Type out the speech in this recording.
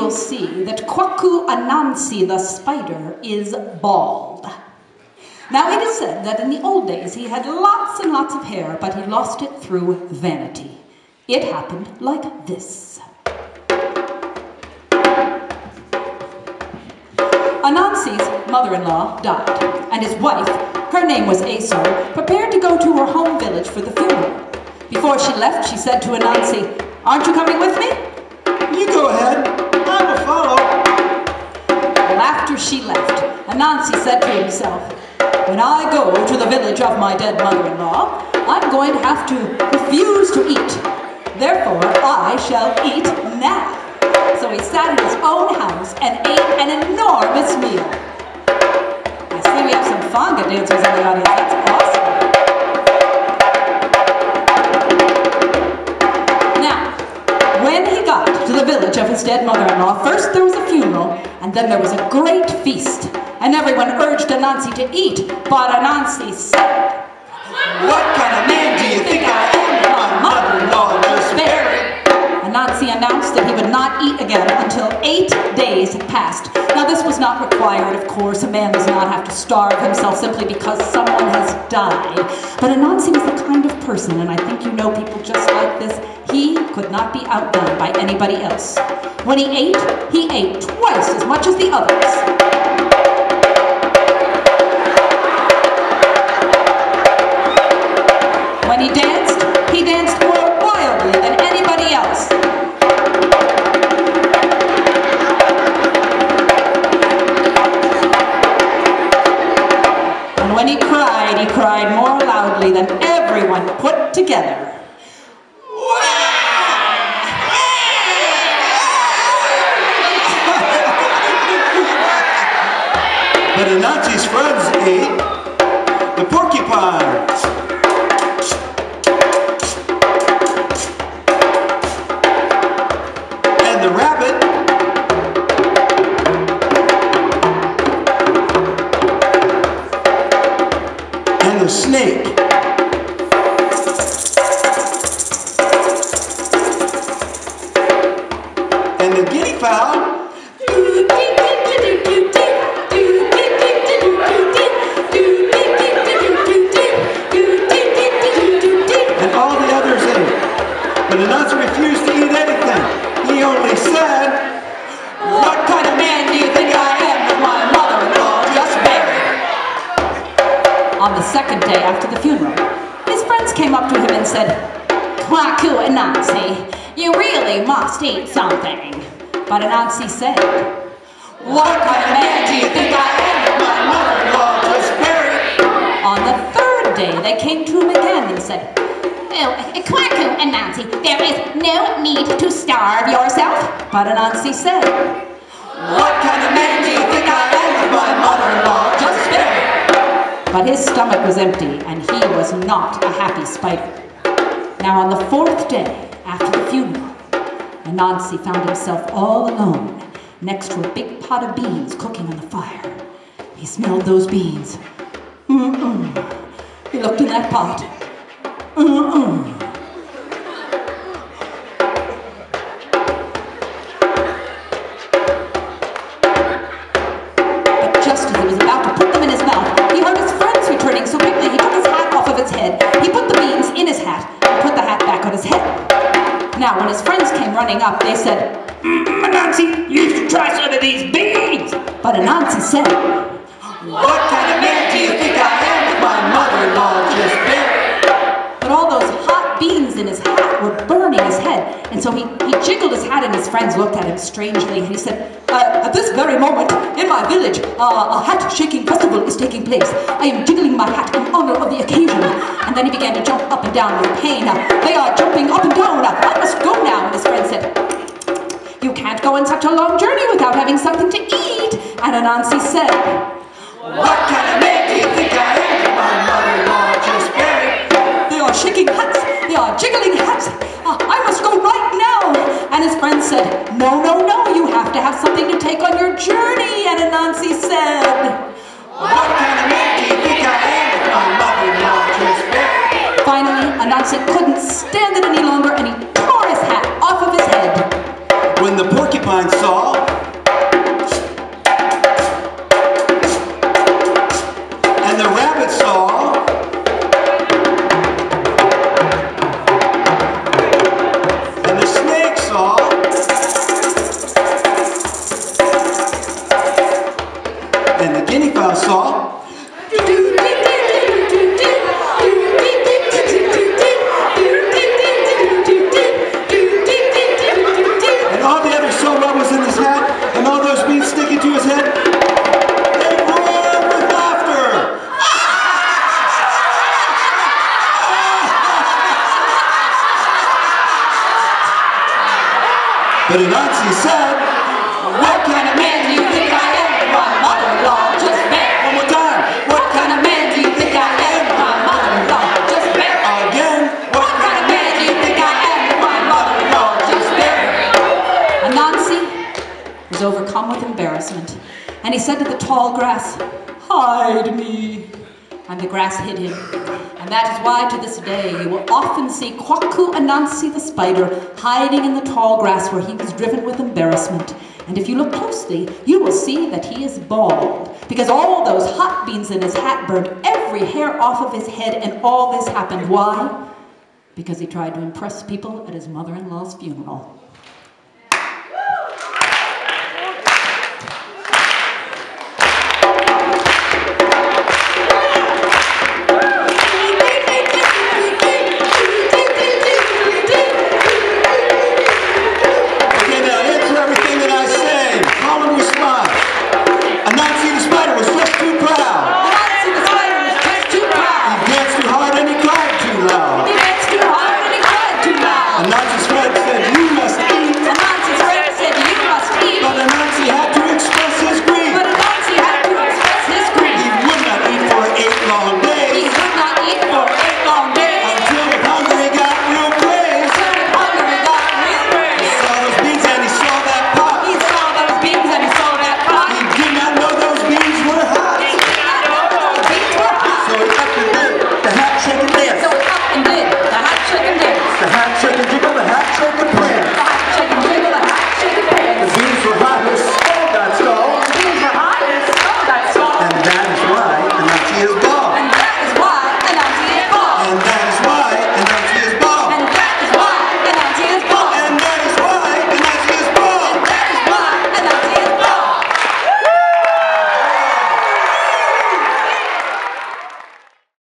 will see that Kwaku Anansi the spider is bald. Now, it is said that in the old days he had lots and lots of hair, but he lost it through vanity. It happened like this. Anansi's mother-in-law died, and his wife, her name was Aso, prepared to go to her home village for the funeral. Before she left, she said to Anansi, "Aren't you coming with me?" "You go ahead. I will follow." Well, after she left, Anansi said to himself, "When I go to the village of my dead mother-in-law, I'm going to have to refuse to eat. Therefore, I shall eat now." So he sat in his own house and ate an enormous meal. I see we have some fanga dancers in the audience. That's awesome. Now, when he got to the village of his dead mother-in-law, first there was a funeral, and then there was a great feast. And everyone urged Anansi to eat, but Anansi said, "What kind of man do you think I am? My mother-in-law just buried." Anansi announced that he would not eat again until 8 days had passed. Now, this was not required, of course. A man does not have to starve himself simply because someone has died. But Anansi was the kind of person, and I think you know people just like this, he could not be outdone by anybody else. When he ate twice as much as the others. When he danced more wildly than anybody else. And when he cried more loudly than everyone put together. But Anansi's friends ate the porcupines. And the rabbit. And the snake. And the guinea fowl. But Anansi refused to eat anything. He only said, "What kind of man do you think I am with my mother-in-law just buried?" On the second day after the funeral, his friends came up to him and said, "Kwaku Anansi, you really must eat something." But Anansi said, "What kind of man do you think I am with my mother-in-law just buried?" On the third day, they came to him again and said, "Oh, Kwaku Anansi, there is no need to starve yourself." But Anansi said, "What kind of man do you think I am with my mother-in-law just buried?" But his stomach was empty, and he was not a happy spider. Now on the fourth day after the funeral, Anansi found himself all alone next to a big pot of beans cooking on the fire. He smelled those beans. He looked in that pot. But just as he was about to put them in his mouth, he heard his friends returning so quickly he took his hat off of his head. He put the beans in his hat and put the hat back on his head. Now, when his friends came running up, they said, "Anansi, you should try some of these beans." But Anansi said, "What kind of man do you think I am with my mother-in-law just buried?" But all those hot beans in his hat were burning his head, and so he jiggled his hat, and his friends looked at him strangely, and he said, "At this very moment, in my village, a hat-shaking festival is taking place. I am jiggling my hat in honor of the occasion." And then he began to jump up and down with pain. "They are jumping up and down. I must go now." And his friend said, "You can't go on such a long journey without having something to eat." And Anansi said, "What kind of man do you think I am with my mother-in-law just buried?" "They are shaking hats. They are jiggling hats. I must go right now." And his friend said, "No, no, no, you have to have something to take on your journey." And Anansi said, "What kind of man do you think I am with my mother-in-law just buried?" Finally, Anansi couldn't stand it any longer, and he tore his hat off of his head. when the porcupine saw and the rabbit saw and the snake saw and the guinea fowl saw and all the others saw what was in his hat and all those beans sticking to his head. They roared with laughter. But Anansi said, What kind of man do you think I am? My mother-in-law just bet. one more time, What kind of man do you think I am? My mother-in-law just bet. again, What kind of man do you think I am? My mother-in-law just bet. Anansi was overcome with embarrassment, and he said to the tall grass, Hide me. And the grass hid him. And that is why to this day you will often see Kwaku Anansi the spider hiding in the tall grass where he was driven with embarrassment. And if you look closely, you will see that he is bald, because all those hot beans in his hat burned every hair off of his head, and all this happened. Why? Because he tried to impress people at his mother-in-law's funeral. okay, now answer everything that I say. Call and respond. Anansi the spider was just too proud. Anansi the spider was just too He proud. danced too hard and he cried too loud. He danced too hard and he cried too loud. Anansi's friend said, you must eat. Anansi's friend said, You must eat. But Anansi had to express his grief. But Anansi had to express his grief. He would not eat for 8 long He days could not eat for 8 long days. until the hungry got real crazy. Until the hungry got real He crazy. saw those beans and he saw that pot. He saw those beans and he saw that pot. He did not know those beans were hot. He did not know those beans were hot. So he up and did the hat shaking dance. So he up and did the hot chicken dance. The hat shaking